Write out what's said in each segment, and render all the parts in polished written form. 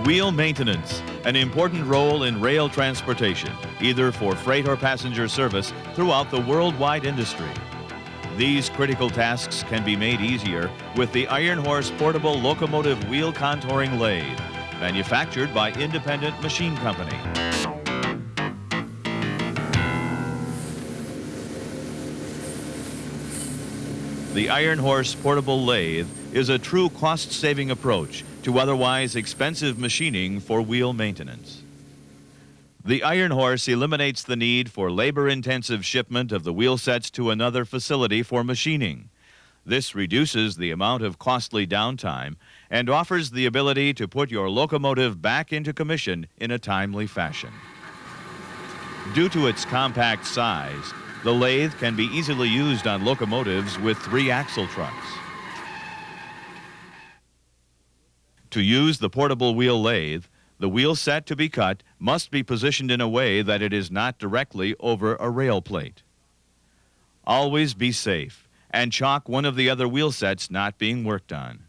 Wheel maintenance, an important role in rail transportation, either for freight or passenger service throughout the worldwide industry. These critical tasks can be made easier with the Iron Horse Portable Locomotive Wheel Contouring Lathe, manufactured by Independent Machine Company. The Iron Horse Portable Lathe is a true cost-saving approach to otherwise expensive machining for wheel maintenance. The Iron Horse eliminates the need for labor-intensive shipment of the wheel sets to another facility for machining. This reduces the amount of costly downtime and offers the ability to put your locomotive back into commission in a timely fashion. Due to its compact size, the lathe can be easily used on locomotives with 3-axle trucks. To use the portable wheel lathe, the wheel set to be cut must be positioned in a way that it is not directly over a rail plate. Always be safe and chalk one of the other wheel sets not being worked on.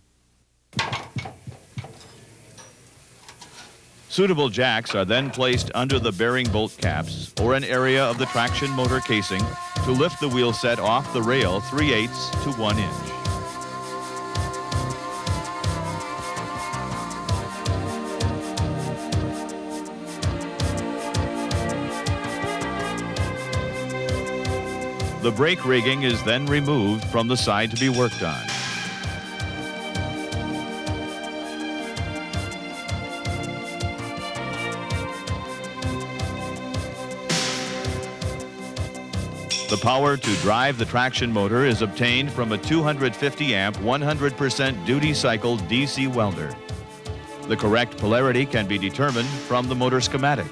Suitable jacks are then placed under the bearing bolt caps or an area of the traction motor casing to lift the wheel set off the rail 3/8 to 1 inch. The brake rigging is then removed from the side to be worked on. The power to drive the traction motor is obtained from a 250 amp 100% duty cycle DC welder. The correct polarity can be determined from the motor schematic.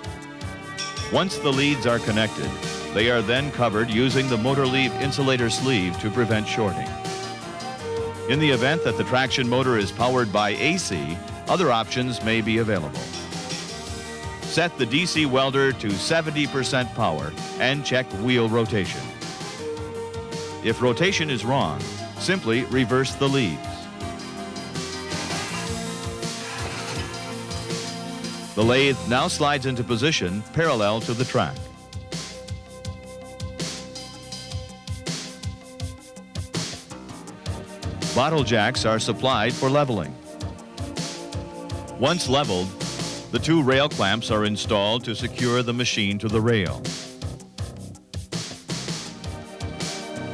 Once the leads are connected, they are then covered using the motor leaf insulator sleeve to prevent shorting. In the event that the traction motor is powered by AC, other options may be available. Set the DC welder to 70% power and check wheel rotation. If rotation is wrong, simply reverse the leads. The lathe now slides into position parallel to the track. Bottle jacks are supplied for leveling. Once leveled, the 2 rail clamps are installed to secure the machine to the rail.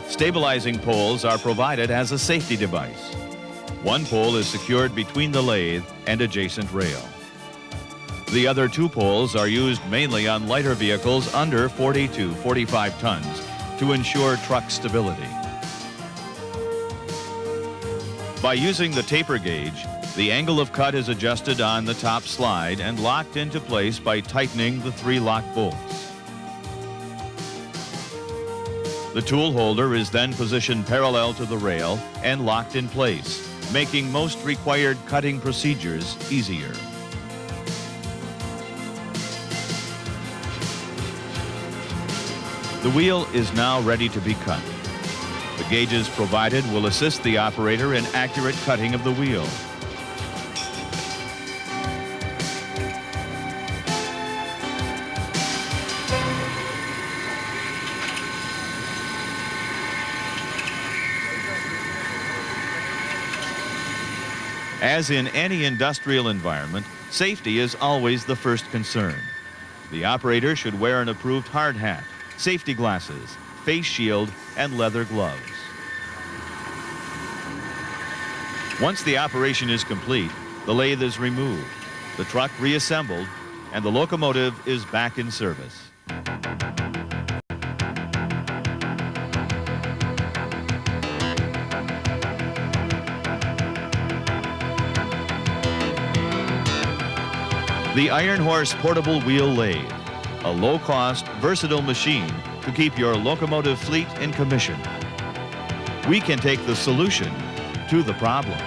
Stabilizing poles are provided as a safety device. 1 pole is secured between the lathe and adjacent rail. The other 2 poles are used mainly on lighter vehicles under 40 to 45 tons to ensure truck stability. By using the taper gauge, the angle of cut is adjusted on the top slide and locked into place by tightening the 3 lock bolts. The tool holder is then positioned parallel to the rail and locked in place, making most required cutting procedures easier. The wheel is now ready to be cut. The gauges provided will assist the operator in accurate cutting of the wheel. As in any industrial environment, safety is always the first concern. The operator should wear an approved hard hat, safety glasses, face shield, and leather gloves. Once the operation is complete, the lathe is removed, the truck reassembled, and the locomotive is back in service. The Iron Horse Portable Wheel Lathe, a low-cost, versatile machine to keep your locomotive fleet in commission. We can take the solution to the problem.